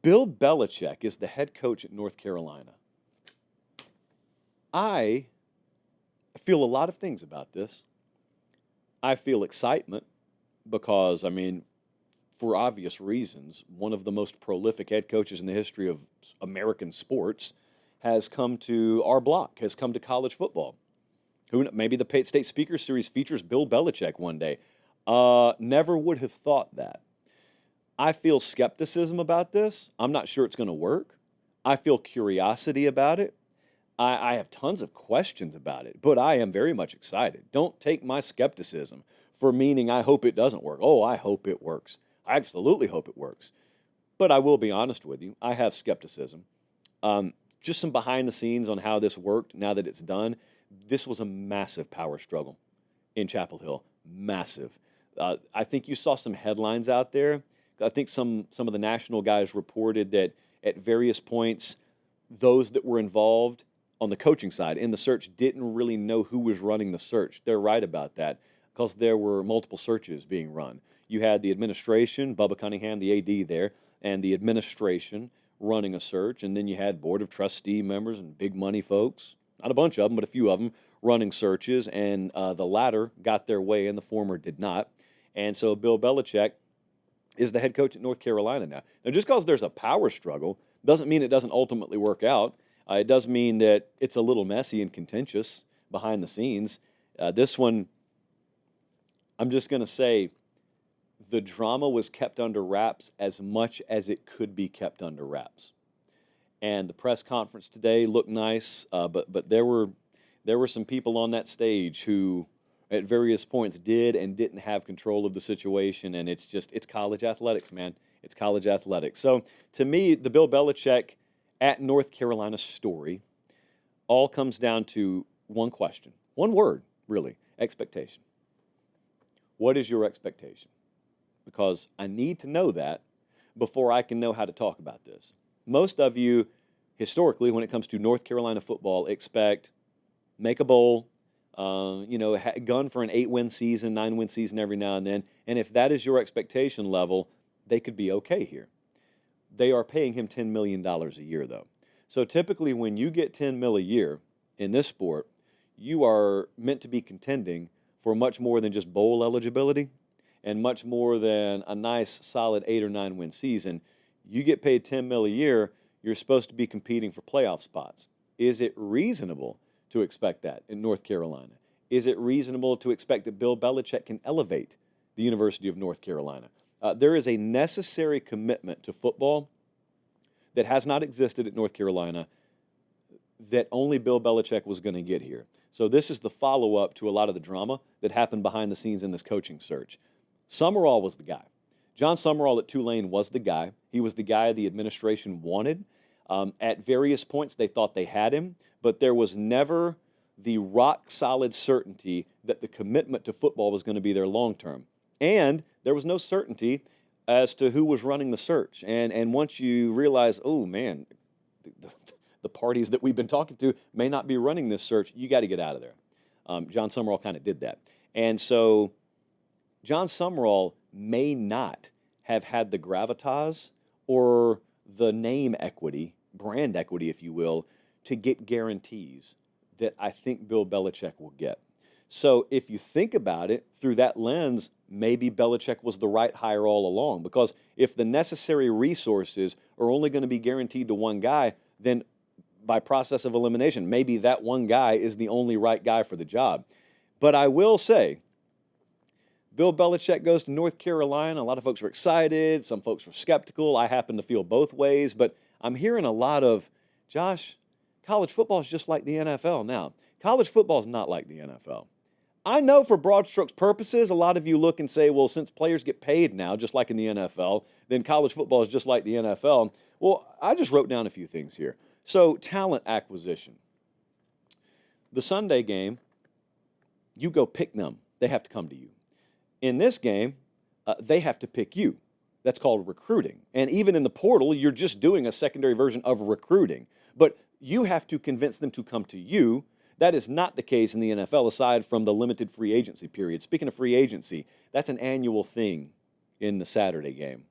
Bill Belichick is the head coach at North Carolina. I feel a lot of things about this. I feel excitement because, for obvious reasons, one of the most prolific head coaches in the history of American sports has come to our block, has come to college football. Maybe the Pate State Speaker Series features Bill Belichick one day. Never would have thought that. I feel skepticism about this. I'm not sure it's going to work. I feel curiosity about it. I have tons of questions about it, but I am very much excited. Don't take my skepticism for meaning I hope it doesn't work. Oh, I hope it works. I absolutely hope it works. But I will be honest with you. I have skepticism. Just some behind the scenes on how this worked now that it's done. This was a massive power struggle in Chapel Hill. Massive. I think you saw some headlines out there. I think some of the national guys reported that at various points, those that were involved on the coaching side in the search didn't really know who was running the search. They're right about that because there were multiple searches being run. You had the administration, Bubba Cunningham, the AD there, and the administration running a search, and then you had board of trustee members and big money folks, not a bunch of them, but a few of them, running searches, and the latter got their way and the former did not. And so Bill Belichick is the head coach at North Carolina now. Now, just because there's a power struggle doesn't mean it doesn't ultimately work out. It does mean that it's a little messy and contentious behind the scenes. This one, I'm just going to say, the drama was kept under wraps as much as it could be kept under wraps. And the press conference today looked nice, but there were some people on that stage who, at various points, did and didn't have control of the situation. And it's college athletics, man. It's college athletics. So to me, the Bill Belichick at North Carolina story all comes down to one question, one word, really: expectation. What is your expectation? Because I need to know that before I can know how to talk about this. Most of you, historically, when it comes to North Carolina football, expect make a bowl, gun for an 8-win season, 9-win season every now and then. And if that is your expectation level, they could be okay here. They are paying him $10 million a year, though. So typically when you get $10 million a year in this sport, you are meant to be contending for much more than just bowl eligibility and much more than a nice, solid 8 or 9-win season. You get paid $10 million a year, you're supposed to be competing for playoff spots. Is it reasonable to expect that in North Carolina? Is it reasonable to expect that Bill Belichick can elevate the University of North Carolina? There is a necessary commitment to football that has not existed at North Carolina that only Bill Belichick was going to get here. So this is the follow-up to a lot of the drama that happened behind the scenes in this coaching search. Summerall was the guy. John Summerall at Tulane was the guy. He was the guy the administration wanted. At various points, they thought they had him, but there was never the rock-solid certainty that the commitment to football was going to be there long-term. And there was no certainty as to who was running the search. And once you realize, oh, man, the parties that we've been talking to may not be running this search, you got to get out of there. John Summerall kind of did that. And so John Summerall may not have had the gravitas or the name equity, brand equity, if you will, to get guarantees that I think Bill Belichick will get. So if you think about it through that lens, maybe Belichick was the right hire all along, because if the necessary resources are only going to be guaranteed to one guy, then by process of elimination, maybe that one guy is the only right guy for the job. But I will say, Bill Belichick goes to North Carolina. A lot of folks were excited. Some folks were skeptical. I happen to feel both ways. But I'm hearing a lot of, Josh, college football is just like the NFL now. College football is not like the NFL. I know for broad strokes purposes, a lot of you look and say, well, since players get paid now, just like in the NFL, then college football is just like the NFL. Well, I just wrote down a few things here. So, talent acquisition. The Sunday game, you go pick them. They have to come to you. In this game, they have to pick you. That's called recruiting. And even in the portal, you're just doing a secondary version of recruiting. But you have to convince them to come to you. That is not the case in the NFL, aside from the limited free agency period. Speaking of free agency, that's an annual thing in the Saturday game.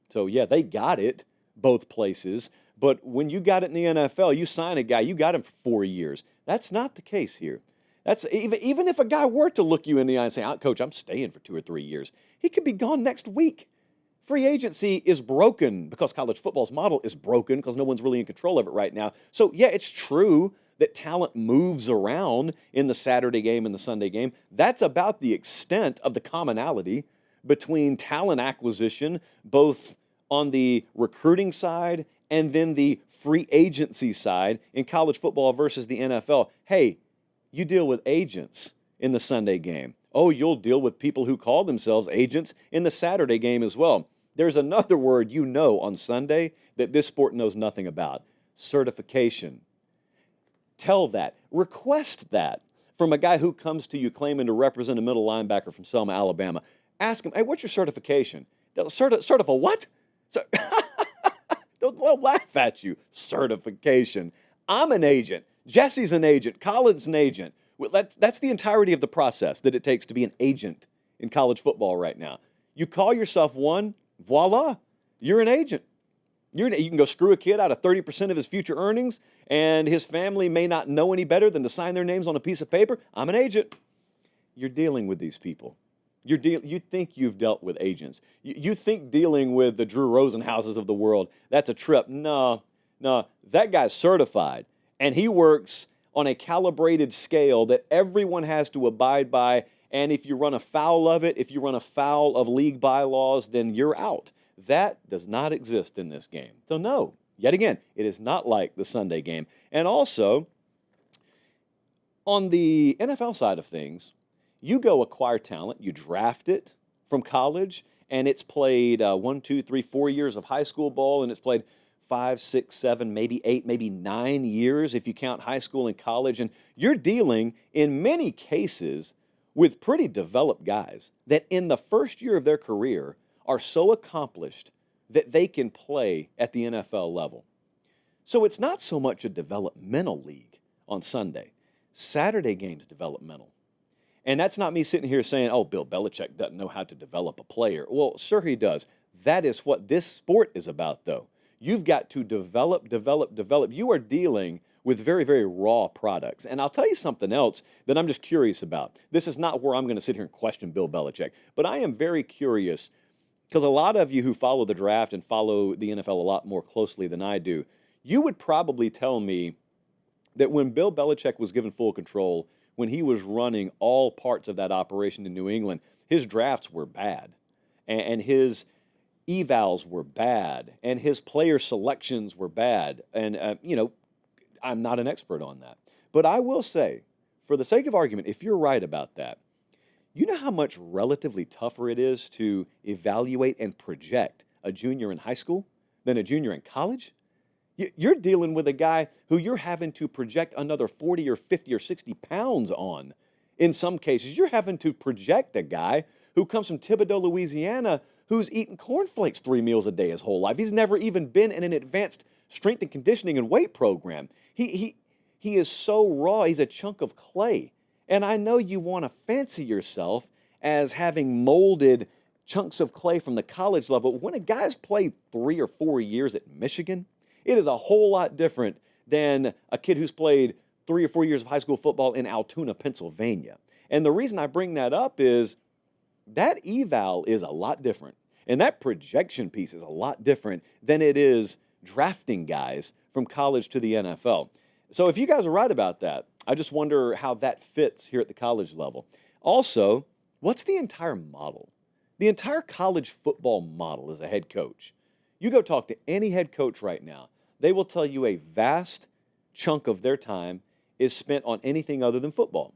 So, yeah, they got it, both places. But when you got it in the NFL, you sign a guy, you got him for 4 years. That's not the case here. That's even if a guy were to look you in the eye and say, Coach, I'm staying for 2 or 3 years, he could be gone next week. Free agency is broken because college football's model is broken because no one's really in control of it right now. So, yeah, it's true that talent moves around in the Saturday game and the Sunday game. That's about the extent of the commonality between talent acquisition, both on the recruiting side and then the free agency side in college football versus the NFL. Hey, you deal with agents in the Sunday game. Oh, you'll deal with people who call themselves agents in the Saturday game as well. There's another word on Sunday that this sport knows nothing about: certification. Tell that, request that from a guy who comes to you claiming to represent a middle linebacker from Selma, Alabama. Ask him, hey, what's your certification? They'll certify what? They'll laugh at you. Certification. I'm an agent. Jesse's an agent. Colin's an agent. Well, that's the entirety of the process that it takes to be an agent in college football right now. You call yourself one, voila, you're an agent. You can go screw a kid out of 30% of his future earnings, and his family may not know any better than to sign their names on a piece of paper. I'm an agent. You're dealing with these people. You think you've dealt with agents. You think dealing with the Drew Rosenhauses of the world, that's a trip. No, that guy's certified, and he works on a calibrated scale that everyone has to abide by, and if you run afoul of it, if you run afoul of league bylaws, then you're out. That does not exist in this game. So no, yet again, it is not like the Sunday game. And also, on the NFL side of things, you go acquire talent, you draft it from college, and it's played 1, 2, 3, 4 years of high school ball, and it's played 5, 6, 7, maybe 8, maybe 9 years if you count high school and college. And you're dealing, in many cases, with pretty developed guys that in the first year of their career are so accomplished that they can play at the NFL level. So it's not so much a developmental league on Sunday. Saturday game's developmental. And that's not me sitting here saying, oh, Bill Belichick doesn't know how to develop a player. Well, sure he does. That is what this sport is about, though. You've got to develop. You are dealing with very, very raw products. And I'll tell you something else that I'm just curious about. This is not where I'm going to sit here and question Bill Belichick, but I am very curious because a lot of you who follow the draft and follow the NFL a lot more closely than I do, you would probably tell me that when Bill Belichick was given full control, when he was running all parts of that operation in New England, his drafts were bad, and his evals were bad, and his player selections were bad. And, I'm not an expert on that. But I will say, for the sake of argument, if you're right about that, you know how much relatively tougher it is to evaluate and project a junior in high school than a junior in college? You're dealing with a guy who you're having to project another 40 or 50 or 60 pounds on. In some cases, you're having to project a guy who comes from Thibodaux, Louisiana, who's eaten cornflakes 3 meals a day his whole life. He's never even been in an advanced strength and conditioning and weight program. He is so raw, he's a chunk of clay. And I know you want to fancy yourself as having molded chunks of clay from the college level. When a guy's played 3 or 4 years at Michigan, it is a whole lot different than a kid who's played 3 or 4 years of high school football in Altoona, Pennsylvania. And the reason I bring that up is that eval is a lot different. And that projection piece is a lot different than it is drafting guys from college to the NFL. So if you guys are right about that, I just wonder how that fits here at the college level. Also, what's the entire model? The entire college football model as a head coach. You go talk to any head coach right now, they will tell you a vast chunk of their time is spent on anything other than football.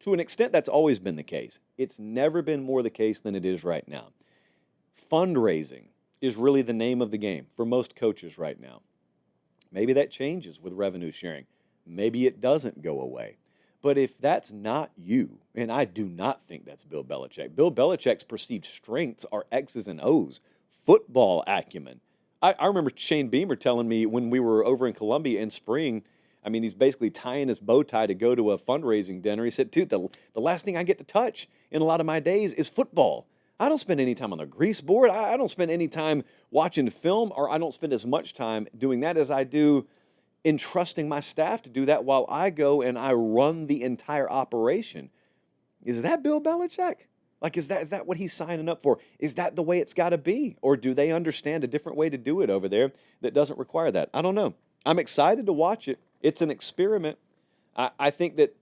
To an extent, that's always been the case. It's never been more the case than it is right now. Fundraising is really the name of the game for most coaches right now. Maybe that changes with revenue sharing. Maybe it doesn't go away. But if that's not you, and I do not think that's Bill Belichick, Bill Belichick's perceived strengths are X's and O's, football acumen. I remember Shane Beamer telling me when we were over in Columbia in spring, I mean, he's basically tying his bow tie to go to a fundraising dinner. He said, dude, the last thing I get to touch in a lot of my days is football. I don't spend any time on the grease board. I don't spend any time watching film, or I don't spend as much time doing that as I do entrusting my staff to do that while I go and I run the entire operation. Is that Bill Belichick? Like, is that what he's signing up for? Is that the way it's got to be? Or do they understand a different way to do it over there that doesn't require that? I don't know. I'm excited to watch it. It's an experiment. I think that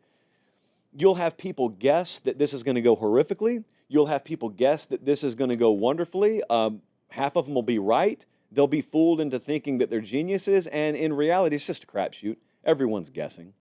you'll have people guess that this is going to go horrifically. You'll have people guess that this is going to go wonderfully. Half of them will be right. They'll be fooled into thinking that they're geniuses. And in reality, it's just a crapshoot. Everyone's guessing.